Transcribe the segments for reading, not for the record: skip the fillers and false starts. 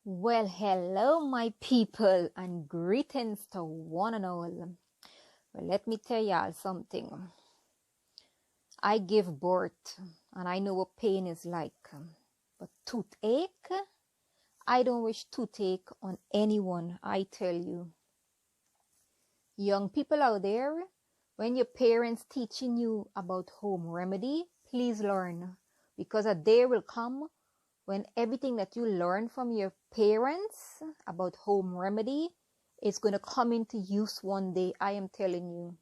Well, hello, my people, and greetings to one and all. Well, let me tell y'all something. I give birth, and I know what pain is like. But toothache, I don't wish toothache on anyone, I tell you. Young people out there, when your parents teaching you about home remedy, please learn, because a day will come when everything that you learn from your parents about home remedy is going to come into use one day, I am telling you.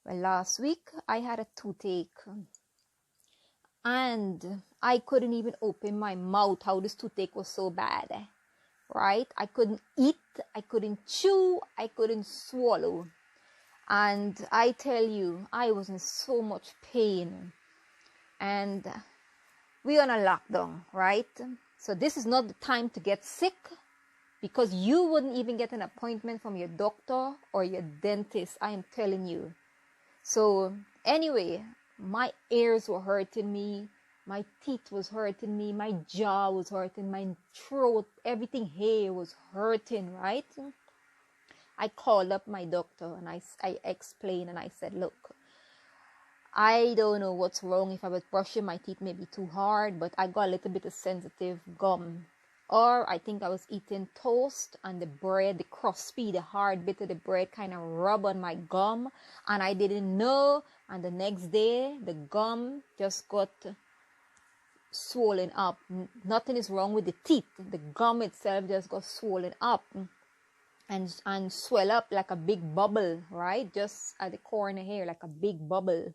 Well, last week I had a toothache and I couldn't even open my mouth. How this toothache was so bad, right? I couldn't eat, I couldn't chew, I couldn't swallow. And I tell you, I was in so much pain. And we're on a lockdown, right? So this is not the time to get sick, because you wouldn't even get an appointment from your doctor or your dentist, I am telling you. So anyway, my ears were hurting me, my teeth was hurting me, my jaw was hurting, my throat, everything here was hurting, right? I called up my doctor and I explained and I said, look, I don't know what's wrong. If I was brushing my teeth maybe too hard, but I got a little bit of sensitive gum. Or I think I was eating toast and the bread, the crispy, the hard bit of the bread kind of rubbed on my gum. And I didn't know. And the next day, the gum just got swollen up. Nothing is wrong with the teeth. The gum itself just got swollen up and swell up like a big bubble, right? Just at the corner here, like a big bubble.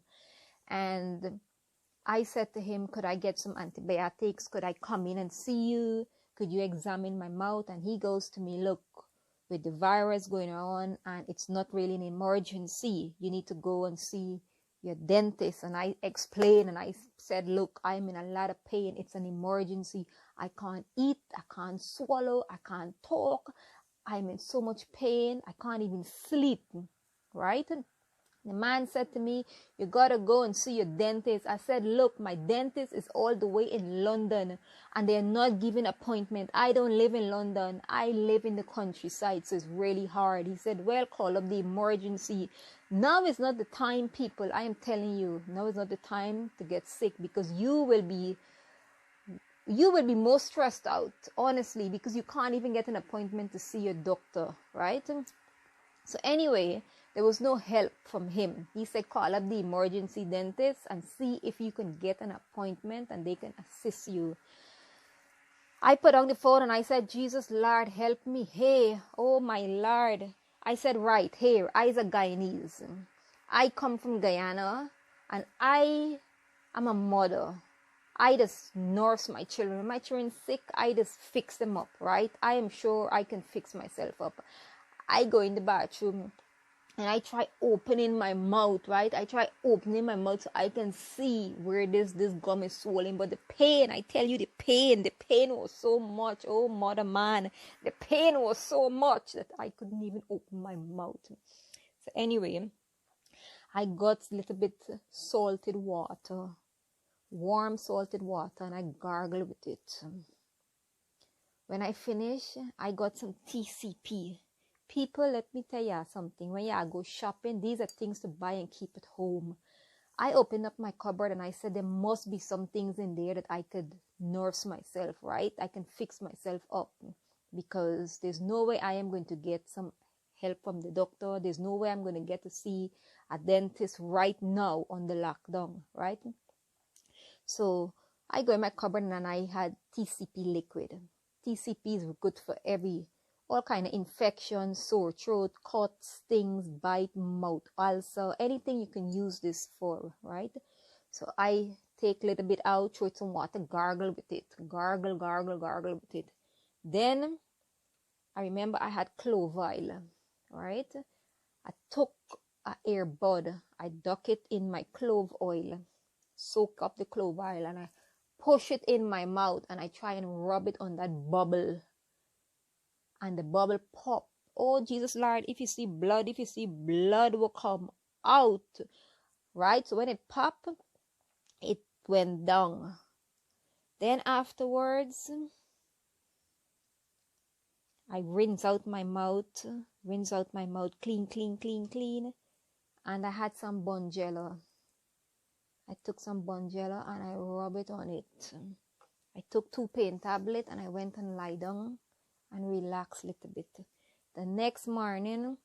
And I said to him, could I get some antibiotics? Could I come in and see you? Could you examine my mouth? And he goes to me, look, with the virus going on and it's not really an emergency, you need to go and see your dentist. And I explained and I said, look, I'm in a lot of pain. It's an emergency. I can't eat. I can't swallow. I can't talk. I'm in so much pain. I can't even sleep, right? The man said to me, you gotta go and see your dentist. I said, look, my dentist is all the way in London and they're not giving appointment. I don't live in London. I live in the countryside, so it's really hard. He said, well, call up the emergency. Now is not the time, people. I am telling you, now is not the time to get sick, because you will be more stressed out, honestly, because you can't even get an appointment to see your doctor, right? So anyway, there was no help from him. He said, call up the emergency dentist and see if you can get an appointment and they can assist you. I put on the phone and I said, Jesus, Lord, help me. Hey, oh my Lord. I said, right, here, I's a Guyanese. I come from Guyana and I am a mother. I just nurse my children. When my children sick, I just fix them up, right? I am sure I can fix myself up. I go in the bathroom and I try opening my mouth, right? I try opening my mouth so I can see where this gum is swollen. But the pain, I tell you, the pain was so much. Oh, mother man, the pain was so much that I couldn't even open my mouth. So anyway, I got a little bit salted water, warm salted water, and I gargled with it. When I finish, I got some TCP. People, let me tell you something. When you go shopping, these are things to buy and keep at home. I opened up my cupboard and I said there must be some things in there that I could nurse myself, right? I can fix myself up, because there's no way I am going to get some help from the doctor. There's no way I'm going to get to see a dentist right now on the lockdown, right? So I go in my cupboard and I had TCP liquid. TCP is good for all kind of infections, sore throat, cuts, stings, bite, mouth ulcer, anything you can use this for, right? So I take a little bit out, throw it some water, gargle with it, gargle with it. Then I remember I had clove oil, right? I took an earbud, I duck it in my clove oil, soak up the clove oil, and I push it in my mouth and I try and rub it on that bubble. And the bubble pop. Oh, Jesus, Lord, if you see blood will come out, right? So when it popped, it went down. Then afterwards, I rinse out my mouth clean, and I had some Bonjela. I took some Bonjela and I rub it on it. I took 2 pain tablets and I went and lie down and relaxed a little bit. The next morning,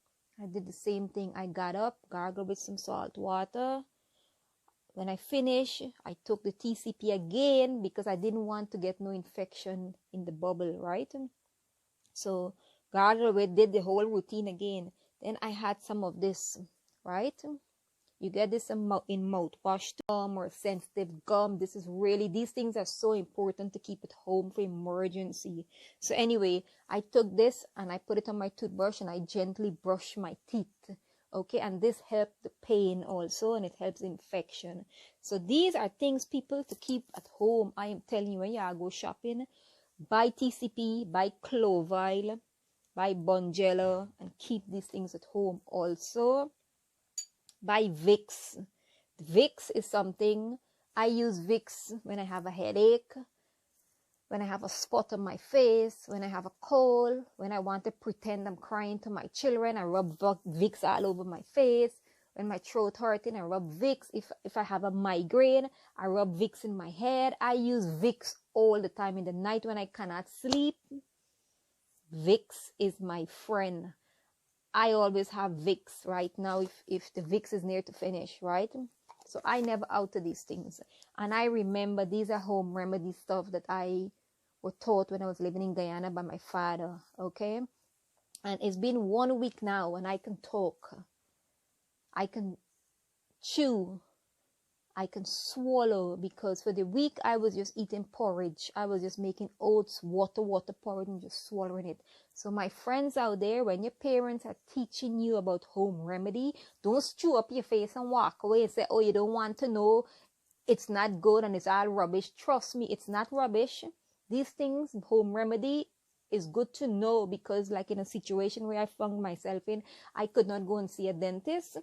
I did the same thing. I got up, gargled with some salt water. When I finished, I took the TCP again because I didn't want to get no infection in the bubble, right? So gargled with, did the whole routine again. Then I had some of this, right? You get this in mouthwash or sensitive gum. This is really, these things are so important to keep at home for emergency. So anyway, I took this and I put it on my toothbrush and I gently brush my teeth. Okay, and this helped the pain also, and it helps infection. So these are things, people, to keep at home. I am telling you, when you go shopping, buy TCP, buy Clovile, buy Bonjela, and keep these things at home. Also, buy Vicks. Vicks is something, I use Vicks when I have a headache, when I have a spot on my face, when I have a cold, when I want to pretend I'm crying to my children, I rub Vicks all over my face. When my throat hurting, I rub Vicks. If I have a migraine, I rub Vicks in my head. I use Vicks all the time. In the night when I cannot sleep, Vicks is my friend. I always have Vicks right now if the Vicks is near to finish, right? So I never out of these things. And I remember these are home remedy stuff that I was taught when I was living in Guyana by my father, okay? And it's been 1 week now and I can talk. I can chew. I can swallow, because for the week I was just eating porridge. I was just making oats, water porridge, and just swallowing it. So my friends out there, when your parents are teaching you about home remedy, don't stew up your face and walk away and say, oh, you don't want to know, it's not good and it's all rubbish. Trust me, it's not rubbish. These things, home remedy, is good to know, because like in a situation where I found myself in, I could not go and see a dentist.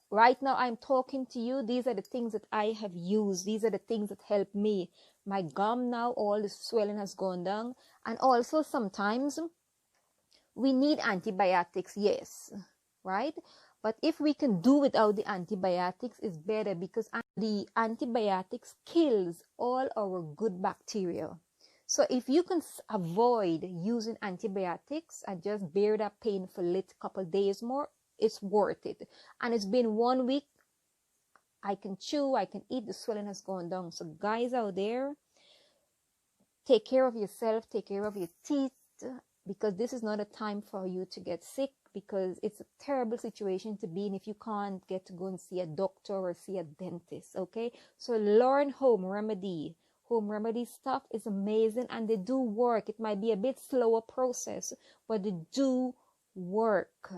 Right now I'm talking to you, these are the things that I have used. These are the things that help me. My gum now, all the swelling has gone down. And also sometimes we need antibiotics, yes, right? But if we can do without the antibiotics, it's better, because the antibiotics kills all our good bacteria. So if you can avoid using antibiotics and just bear that pain for a couple days more, it's worth it. And it's been 1 week. I can chew, I can eat, the swelling has gone down. So guys out there, take care of yourself, take care of your teeth, because this is not a time for you to get sick, because it's a terrible situation to be in if you can't get to go and see a doctor or see a dentist, okay? So learn home remedy. Home remedy stuff is amazing and they do work. It might be a bit slower process, but they do work.